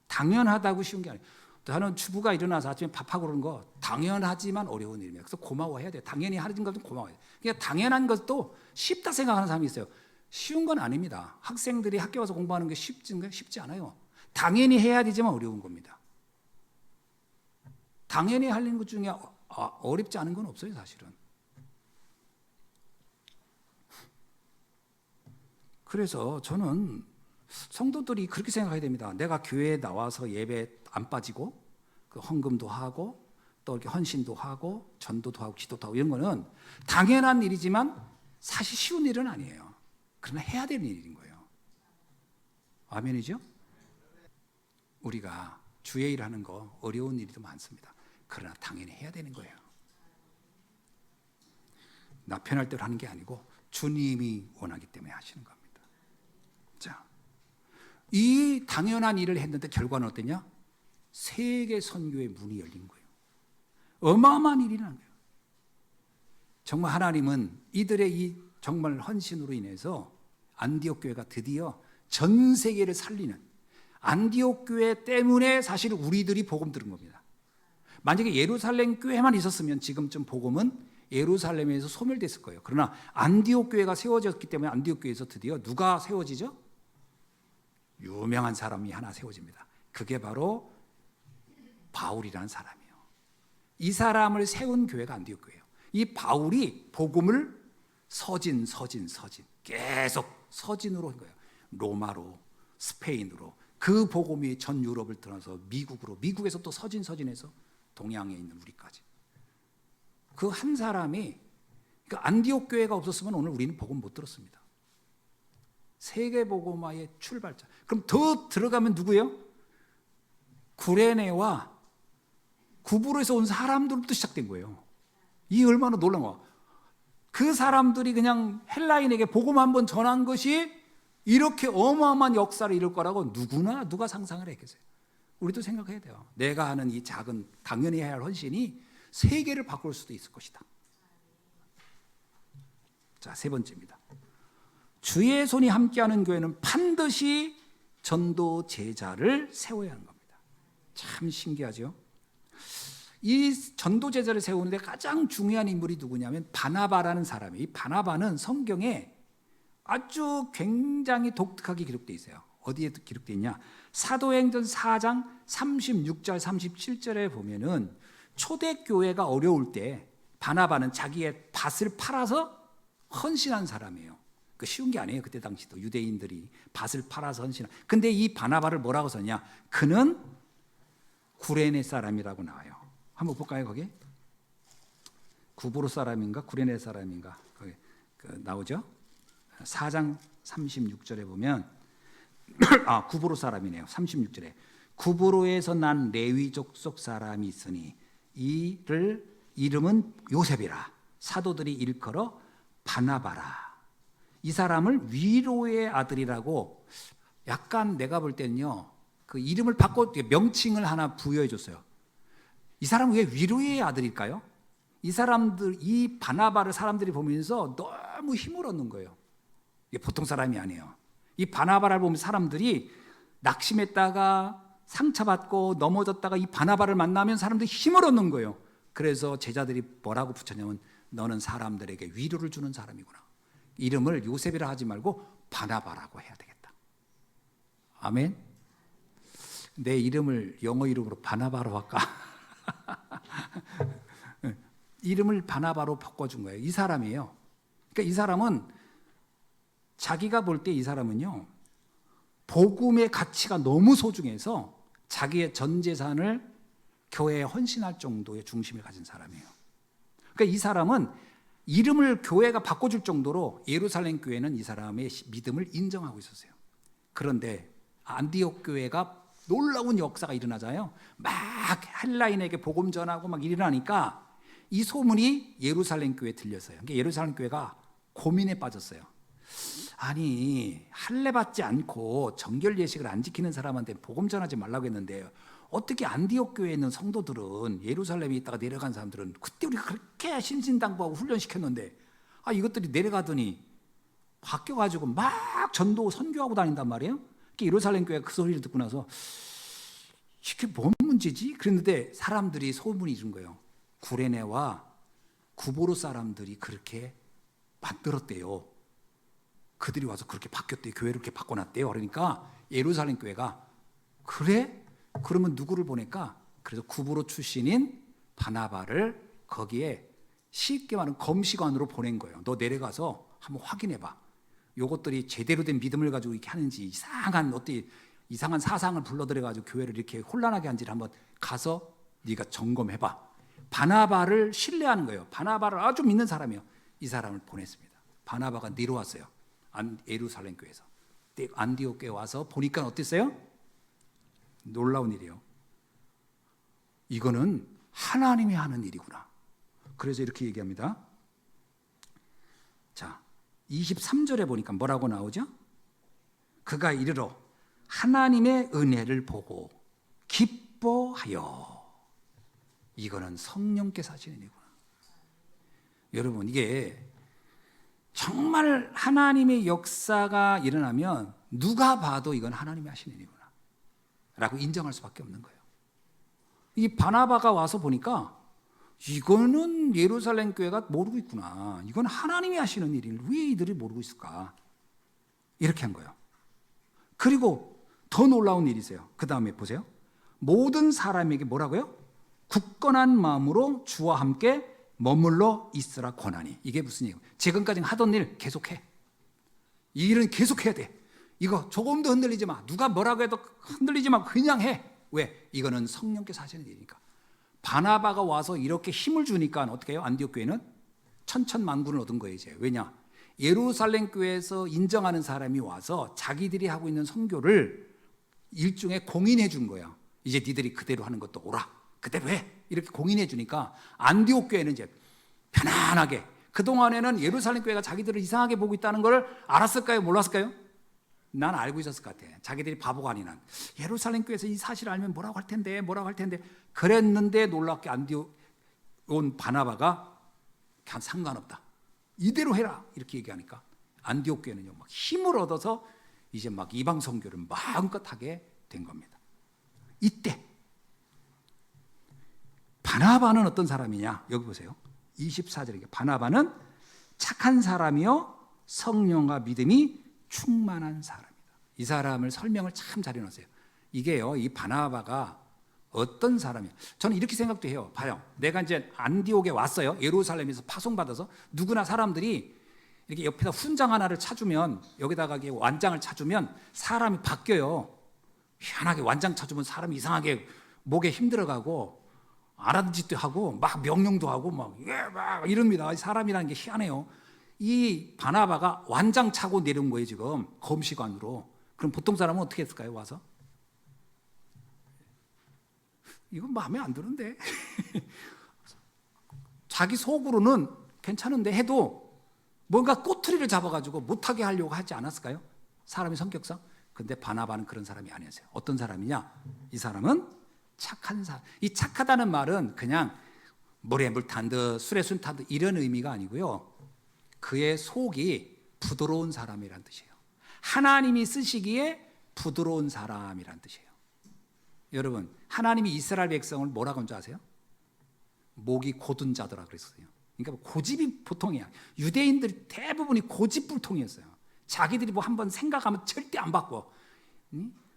S1: 당연하다고 쉬운 게 아니에요. 저는 주부가 일어나서 아침에 밥하고 그러는 거 당연하지만 어려운 일입니다. 그래서 고마워해야 돼요. 당연히 하는 것도 고마워해야 돼요. 그냥 당연한 것도 쉽다 생각하는 사람이 있어요. 쉬운 건 아닙니다. 학생들이 학교 와서 공부하는 게 쉽지 않아요. 당연히 해야 되지만 어려운 겁니다. 당연히 하는 것 중에 어렵지 않은 건 없어요, 사실은. 그래서 저는 성도들이 그렇게 생각해야 됩니다. 내가 교회에 나와서 예배 안 빠지고 그 헌금도 하고 또 이렇게 헌신도 하고 전도도 하고 기도도 하고 이런 거는 당연한 일이지만 사실 쉬운 일은 아니에요. 그러나 해야 되는 일인 거예요. 아멘이죠? 우리가 주의 일 하는 거 어려운 일도 많습니다. 그러나 당연히 해야 되는 거예요. 나 편할 대로 하는 게 아니고 주님이 원하기 때문에 하시는 겁니다. 자, 이 당연한 일을 했는데 결과는 어떠냐? 세계 선교의 문이 열린 거예요. 어마어마한 일이라는 거예요. 정말 하나님은 이들의 이 정말 헌신으로 인해서 안디옥 교회가 드디어 전 세계를 살리는, 안디옥 교회 때문에 사실 우리들이 복음 들은 겁니다. 만약에 예루살렘 교회만 있었으면 지금쯤 복음은 예루살렘에서 소멸됐을 거예요. 그러나 안디옥 교회가 세워졌기 때문에 안디옥 교회에서 드디어 누가 세워지죠? 유명한 사람이 하나 세워집니다. 그게 바로 바울이라는 사람이에요. 이 사람을 세운 교회가 안디옥 교회예요. 이 바울이 복음을 서진 계속 서진으로 한 거예요. 로마로, 스페인으로. 그 복음이 전 유럽을 떠나서 미국으로, 미국에서 또 서진해서 동양에 있는 우리까지. 그 한 사람이, 그 안디옥 교회가 없었으면 오늘 우리는 복음 못 들었습니다. 세계 복음화의 출발자. 그럼 더 들어가면 누구예요? 구레네와 구브로에서 온 사람들부터 시작된 거예요. 이 얼마나 놀라운 거야. 그 사람들이 그냥 헬라인에게 복음 한번 전한 것이 이렇게 어마어마한 역사를 이룰 거라고 누가 상상을 했겠어요. 우리도 생각해야 돼요. 내가 하는 이 작은 당연히 해야 할 헌신이 세계를 바꿀 수도 있을 것이다. 자, 세 번째입니다. 주의 손이 함께하는 교회는 반드시 전도 제자를 세워야 하는 겁니다. 참 신기하죠? 이 전도 제자를 세우는데 가장 중요한 인물이 누구냐면 바나바라는 사람이에요. 이 바나바는 성경에 아주 굉장히 독특하게 기록되어 있어요. 어디에 기록되어 있냐? 사도행전 4장 36절 37절에 보면은 초대교회가 어려울 때 바나바는 자기의 밭을 팔아서 헌신한 사람이에요. 그 쉬운 게 아니에요. 그때 당시도 유대인들이 밭을 팔아서 헌신한. 근데 이 바나바를 뭐라고 썼냐? 그는 구레네 사람이라고 나와요. 한번 볼까요? 거기 구브로 사람인가 구레네 사람인가 거기 나오죠? 4장 36절에 보면 구브로 사람이네요. 36절에 구브로에서 난 레위 족속 사람이 있으니 이를 이름은 요셉이라. 사도들이 일컬어 바나바라. 이 사람을 위로의 아들이라고 약간 내가 볼 때는요. 그 이름을 바꿔 명칭을 하나 부여해 줬어요. 이 사람은 왜 위로의 아들일까요? 이 바나바를 사람들이 보면서 너무 힘을 얻는 거예요. 이게 보통 사람이 아니에요. 이 바나바를 보면 사람들이 낙심했다가 상처받고 넘어졌다가 이 바나바를 만나면 사람들이 힘을 얻는 거예요. 그래서 제자들이 뭐라고 붙였냐면 너는 사람들에게 위로를 주는 사람이구나. 이름을 요셉이라 하지 말고 바나바라고 해야 되겠다. 아멘. 내 이름을 영어 이름으로 바나바로 할까? 이름을 바나바로 바꿔준 거예요. 이 사람이에요. 그러니까 이 사람은 자기가 볼 때 이 사람은요, 복음의 가치가 너무 소중해서 자기의 전 재산을 교회에 헌신할 정도의 중심을 가진 사람이에요. 그러니까 이 사람은 이름을 교회가 바꿔줄 정도로 예루살렘 교회는 이 사람의 믿음을 인정하고 있었어요. 그런데 안디옥 교회가 놀라운 역사가 일어나잖아요. 막 헬라인에게 복음 전하고 막 일어나니까 이 소문이 예루살렘 교회에 들렸어요. 그러니까 예루살렘 교회가 고민에 빠졌어요. 아니, 할례 받지 않고 정결 예식을 안 지키는 사람한테 복음 전하지 말라고 했는데 어떻게 안디옥 교회에 있는 성도들은, 예루살렘에 있다가 내려간 사람들은 그때 우리가 그렇게 신신당부하고 훈련시켰는데 이것들이 내려가더니 바뀌어가지고 막 전도 선교하고 다닌단 말이에요. 예루살렘 교회가 그 소리를 듣고 나서 이게 뭔 문제지? 그랬는데 사람들이 소문이 이른 거예요. 구레네와 구보로 사람들이 그렇게 만들었대요. 그들이 와서 그렇게 바뀌었대요. 교회를 그렇게 바꿔놨대요. 그러니까 예루살렘 교회가 그래? 그러면 누구를 보낼까? 그래서 구보로 출신인 바나바를 거기에 쉽게 말하면 검시관으로 보낸 거예요. 너 내려가서 한번 확인해봐. 요것들이 제대로 된 믿음을 가지고 이렇게 하는지, 이상한 사상을 불러들여가지고 교회를 이렇게 혼란하게 한지를 한번 가서 네가 점검해봐. 바나바를 신뢰하는 거예요. 바나바를 아주 믿는 사람이에요. 이 사람을 보냈습니다. 바나바가 내려왔어요. 예루살렘 교회에서. 안디옥 교회 와서 보니까 어땠어요? 놀라운 일이에요. 이거는 하나님이 하는 일이구나. 그래서 이렇게 얘기합니다. 자, 23절에 보니까 뭐라고 나오죠? 그가 이르러 하나님의 은혜를 보고 기뻐하여. 이거는 성령께서 하시는 일이구나. 여러분, 이게 정말 하나님의 역사가 일어나면 누가 봐도 이건 하나님이 하시는 일이구나 라고 인정할 수밖에 없는 거예요. 이 바나바가 와서 보니까 이거는 예루살렘 교회가 모르고 있구나. 이건 하나님이 하시는 일을 왜 이들이 모르고 있을까? 이렇게 한 거예요. 그리고 더 놀라운 일이세요. 그 다음에 보세요. 모든 사람에게 뭐라고요? 굳건한 마음으로 주와 함께 머물러 있으라 권하니. 이게 무슨 얘기예요? 지금까지 하던 일 계속해. 이 일은 계속해야 돼. 이거 조금도 흔들리지 마. 누가 뭐라고 해도 흔들리지 마. 그냥 해. 왜? 이거는 성령께서 하시는 일이니까. 바나바가 와서 이렇게 힘을 주니까 어떻게 해요? 안디옥 교회는 천천만군을 얻은 거예요. 이제. 왜냐? 예루살렘 교회에서 인정하는 사람이 와서 자기들이 하고 있는 선교를 일종의 공인해 준 거야. 이제 니들이 그대로 하는 것도 오라. 그대로 해. 이렇게 공인해 주니까 안디옥 교회는 이제 편안하게, 그동안에는 예루살렘 교회가 자기들을 이상하게 보고 있다는 걸 알았을까요? 몰랐을까요? 난 알고 있었을 것 같아. 자기들이 바보가 아니라 예루살렘 교회에서 이 사실을 알면 뭐라고 할 텐데 그랬는데 놀랍게 안디옥 온 바나바가 그냥 상관없다. 이대로 해라. 이렇게 얘기하니까 안디옥 교회는요, 막 힘을 얻어서 이제 막 이방 선교를 마음껏 하게 된 겁니다. 이때 바나바는 어떤 사람이냐? 여기 보세요. 24절에 바나바는 착한 사람이요 성령과 믿음이 충만한 사람이다. 이 사람을 설명을 참 잘 해놨어요. 이게요, 이 바나바가 어떤 사람이에요? 저는 이렇게 생각도 해요. 봐요. 내가 이제 안디옥에 왔어요. 예루살렘에서 파송받아서 누구나 사람들이 이렇게 옆에다 훈장 하나를 차주면, 여기다가 완장을 차주면 사람이 바뀌어요. 희한하게 완장 차주면 사람이 이상하게 목에 힘들어가고 알아듣는 짓도 하고 막 명령도 하고 막 이럽니다. 사람이라는 게 희한해요. 이 바나바가 완장 차고 내려온 거예요. 지금 검시관으로. 그럼 보통 사람은 어떻게 했을까요? 와서 이건 마음에 안 드는데 자기 속으로는 괜찮은데 해도 뭔가 꼬투리를 잡아가지고 못하게 하려고 하지 않았을까요? 사람의 성격상. 근데 바나바는 그런 사람이 아니었어요. 어떤 사람이냐? 이 사람은 착한 사람. 이 착하다는 말은 그냥 물에 물 탄 듯 술에 순 탄 듯 이런 의미가 아니고요. 그의 속이 부드러운 사람이란 뜻이에요. 하나님이 쓰시기에 부드러운 사람이란 뜻이에요. 여러분, 하나님이 이스라엘 백성을 뭐라고 한 줄 아세요? 목이 곧은 자더라 그랬어요. 그러니까 고집이 보통이야. 유대인들이 대부분이 고집불통이었어요. 자기들이 뭐 한번 생각하면 절대 안 바꿔.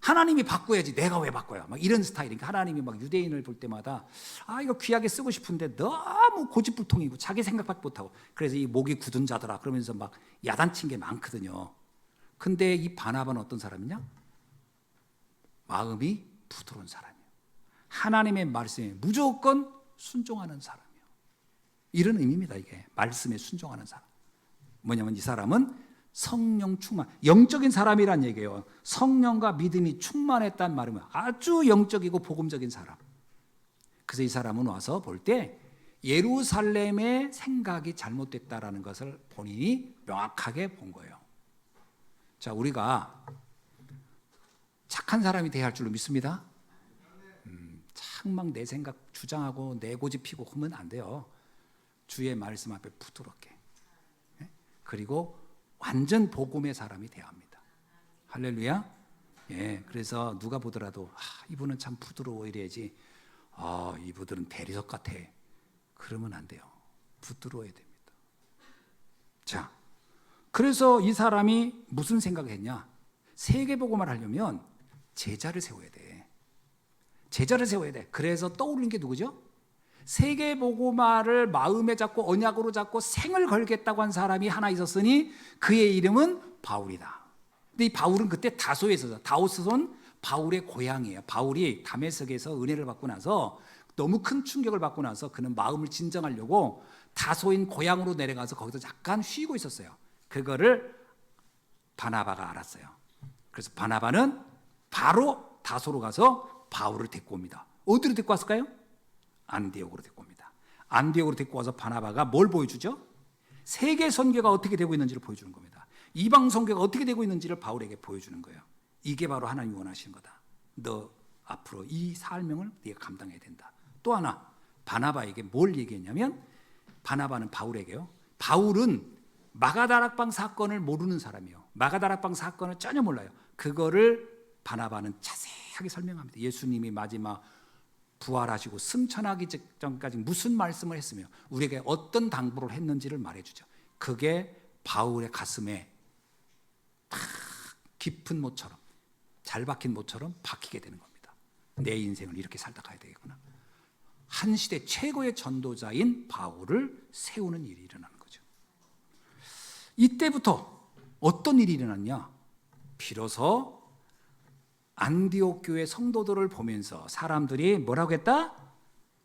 S1: 하나님이 바꿔야지 내가 왜 바꿔요? 막 이런 스타일이니까 하나님이 막 유대인을 볼 때마다 이거 귀하게 쓰고 싶은데 너무 고집불통이고 자기 생각밖에 못하고, 그래서 이 목이 굳은 자더라 그러면서 막 야단친 게 많거든요. 근데 이 바나바는 어떤 사람이냐? 마음이 부드러운 사람이에요. 하나님의 말씀에 무조건 순종하는 사람이에요. 이런 의미입니다. 이게 말씀에 순종하는 사람. 뭐냐면 이 사람은 성령 충만, 영적인 사람이란 얘기예요. 성령과 믿음이 충만했단 말이면 아주 영적이고 복음적인 사람. 그래서 이 사람은 와서 볼 때 예루살렘의 생각이 잘못됐다라는 것을 본인이 명확하게 본 거예요. 자, 우리가 착한 사람이 돼야 할 줄로 믿습니다. 막 내 생각 주장하고 내 고집 피고 그러면 안 돼요. 주의 말씀 앞에 부드럽게. 그리고 완전 복음의 사람이 되어야 합니다. 할렐루야. 예, 그래서 누가 보더라도 이분은 참 부드러워 이래야지. 이분들은 대리석 같아. 그러면 안 돼요. 부드러워야 됩니다. 자, 그래서 이 사람이 무슨 생각을 했냐? 세계복음을 하려면 제자를 세워야 돼. 제자를 세워야 돼. 그래서 떠오르는 게 누구죠? 세계복음화를 마음에 잡고 언약으로 잡고 생을 걸겠다고 한 사람이 하나 있었으니 그의 이름은 바울이다. 근데 이 바울은 그때 다소에 있어서, 다소는 바울의 고향이에요. 바울이 다메섹에서 은혜를 받고 나서 너무 큰 충격을 받고 나서 그는 마음을 진정하려고 다소인 고향으로 내려가서 거기서 잠깐 쉬고 있었어요. 그거를 바나바가 알았어요. 그래서 바나바는 바로 다소로 가서 바울을 데리고 옵니다. 어디로 데리고 왔을까요? 안디옥으로 데리고 옵니다. 안디옥으로 데리고 와서 바나바가 뭘 보여주죠? 세계 선교가 어떻게 되고 있는지를 보여주는 겁니다. 이방 선교가 어떻게 되고 있는지를 바울에게 보여주는 거예요. 이게 바로 하나님이 원하시는 거다. 너 앞으로 이 사명을 네가 감당해야 된다. 또 하나, 바나바에게 뭘 얘기했냐면, 바나바는 바울에게요. 바울은 마가다락방 사건을 모르는 사람이에요. 마가다락방 사건을 전혀 몰라요. 그거를 바나바는 자세하게 설명합니다. 예수님이 마지막 부활하시고 승천하기 직전까지 무슨 말씀을 했으며 우리에게 어떤 당부를 했는지를 말해주죠. 그게 바울의 가슴에 딱 깊은 못처럼, 잘 박힌 못처럼 박히게 되는 겁니다. 내 인생을 이렇게 살다 가야 되겠구나. 한 시대 최고의 전도자인 바울을 세우는 일이 일어나는 거죠. 이때부터 어떤 일이 일어났냐? 비로소 안디옥 교회 성도들을 보면서 사람들이 뭐라고 했다?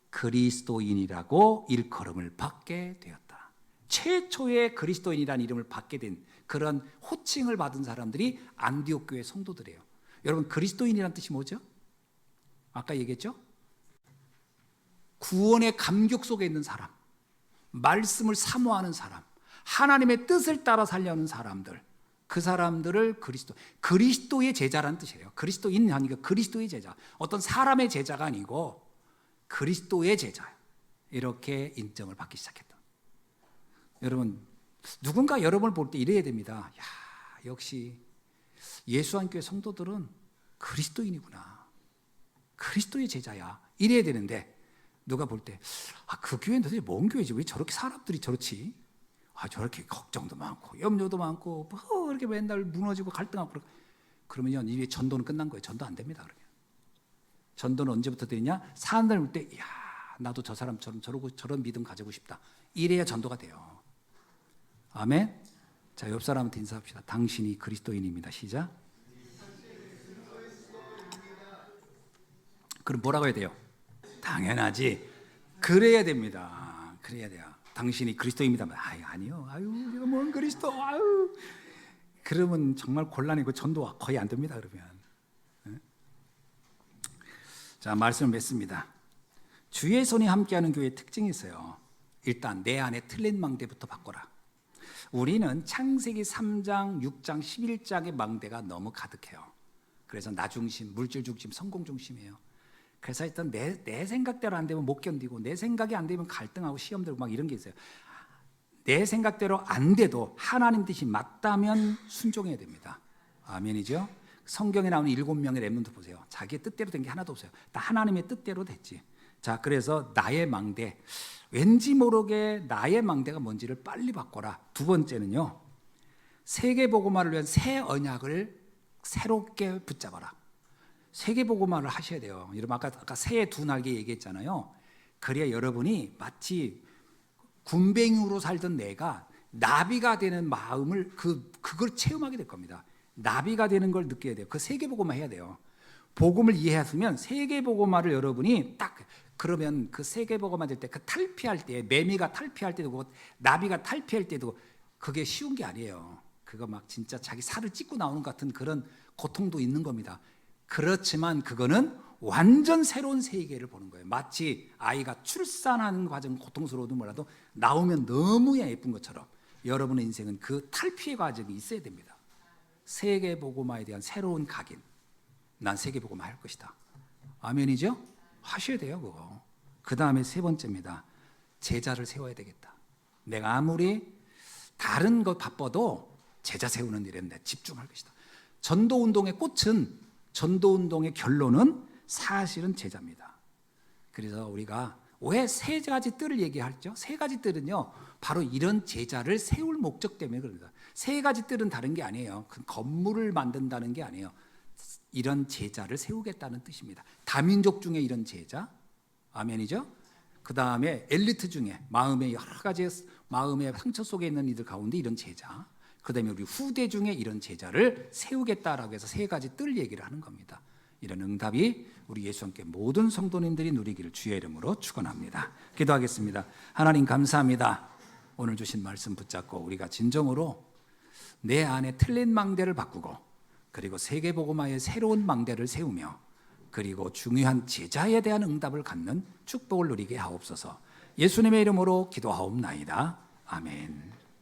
S1: 그리스도인이라고 일컬음을 받게 되었다. 최초의 그리스도인이라는 이름을 받게 된 그런 호칭을 받은 사람들이 안디옥 교회 성도들이에요. 여러분, 그리스도인이라는 뜻이 뭐죠? 아까 얘기했죠? 구원의 감격 속에 있는 사람, 말씀을 사모하는 사람, 하나님의 뜻을 따라 살려는 사람들, 그 사람들을 그리스도의 제자라는 뜻이에요. 그리스도인 아니고 그리스도의 제자. 어떤 사람의 제자가 아니고 그리스도의 제자. 이렇게 인정을 받기 시작했다. 여러분, 누군가 여러분을 볼 때 이래야 됩니다. 야, 역시 예수안교회 성도들은 그리스도인이구나. 그리스도의 제자야. 이래야 되는데 누가 볼 때 그 교회는 도대체 뭔 교회지? 왜 저렇게 사람들이 저렇지? 저렇게 걱정도 많고 염려도 많고 뭐 이렇게 맨날 무너지고 갈등하고 그러면요, 이게 전도는 끝난 거예요. 전도 안 됩니다. 그러면 전도는 언제부터 되냐? 사람들 볼 때 야, 나도 저 사람처럼 저런 믿음 가지고 싶다. 이래야 전도가 돼요. 아멘. 자, 옆 사람한테 인사합시다. 당신이 그리스도인입니다. 시작. 그럼 뭐라고 해야 돼요? 당연하지. 그래야 됩니다. 그래야 돼요. 당신이 그리스도입니다. 아니요. 이거 뭔 그리스도. 그러면 정말 곤란이고 전도가 거의 안 됩니다. 그러면. 자, 말씀을 맺습니다. 주의 손이 함께하는 교회의 특징이 있어요. 일단 내 안에 틀린 망대부터 바꿔라. 우리는 창세기 3장, 6장, 11장의 망대가 너무 가득해요. 그래서 나 중심, 물질 중심, 성공 중심이에요. 그래서 일단 내 생각대로 안 되면 못 견디고 내 생각이 안 되면 갈등하고 시험 들고 막 이런 게 있어요. 내 생각대로 안 돼도 하나님 뜻이 맞다면 순종해야 됩니다. 아멘이죠? 성경에 나오는 7명의 렘넌트 보세요. 자기의 뜻대로 된 게 하나도 없어요. 다 하나님의 뜻대로 됐지. 자, 그래서 나의 망대, 왠지 모르게 나의 망대가 뭔지를 빨리 바꿔라. 두 번째는요, 세계복음화를 위한 새 언약을 새롭게 붙잡아라. 세계복음화를 하셔야 돼요. 여러분 아까 새의 두 날개 얘기했잖아요. 그래야 여러분이 마치 군뱅이로 살던 내가 나비가 되는 마음을 그걸 체험하게 될 겁니다. 나비가 되는 걸 느껴야 돼요. 그 세계복음화 해야 돼요. 복음을 이해했으면 세계복음화를 여러분이 딱 그러면 그 세계복음화 될 때 그 탈피할 때 매미가 탈피할 때도 그렇고 나비가 탈피할 때도 그게 쉬운 게 아니에요. 그거 막 진짜 자기 살을 찢고 나오는 것 같은 그런 고통도 있는 겁니다. 그렇지만 그거는 완전 새로운 세계를 보는 거예요. 마치 아이가 출산하는 과정 고통스러워도 몰라도 나오면 너무 예쁜 것처럼 여러분의 인생은 그 탈피의 과정이 있어야 됩니다. 세계복음화에 대한 새로운 각인. 난 세계복음화 할 것이다. 아멘이죠? 하셔야 돼요, 그거. 그 다음에 세 번째입니다. 제자를 세워야 되겠다. 내가 아무리 다른 거 바빠도 제자 세우는 일에 내 집중할 것이다. 전도운동의 꽃은, 전도운동의 결론은 사실은 제자입니다. 그래서 우리가 왜 세 가지 뜰을 얘기하죠? 세 가지 뜰은요, 바로 이런 제자를 세울 목적 때문에 그럽니다. 세 가지 뜰은 다른 게 아니에요. 그 건물을 만든다는 게 아니에요. 이런 제자를 세우겠다는 뜻입니다. 다민족 중에 이런 제자, 아멘이죠? 그 다음에 엘리트 중에 마음의 여러 가지 마음의 상처 속에 있는 이들 가운데 이런 제자, 그 다음에 우리 후대 중에 이런 제자를 세우겠다라고 해서 세 가지 뜰 얘기를 하는 겁니다. 이런 응답이 우리 예수와 함께 모든 성도님들이 누리기를 주의 이름으로 축원합니다. 기도하겠습니다. 하나님 감사합니다. 오늘 주신 말씀 붙잡고 우리가 진정으로 내 안에 틀린 망대를 바꾸고 그리고 세계복음화의 새로운 망대를 세우며 그리고 중요한 제자에 대한 응답을 갖는 축복을 누리게 하옵소서. 예수님의 이름으로 기도하옵나이다. 아멘.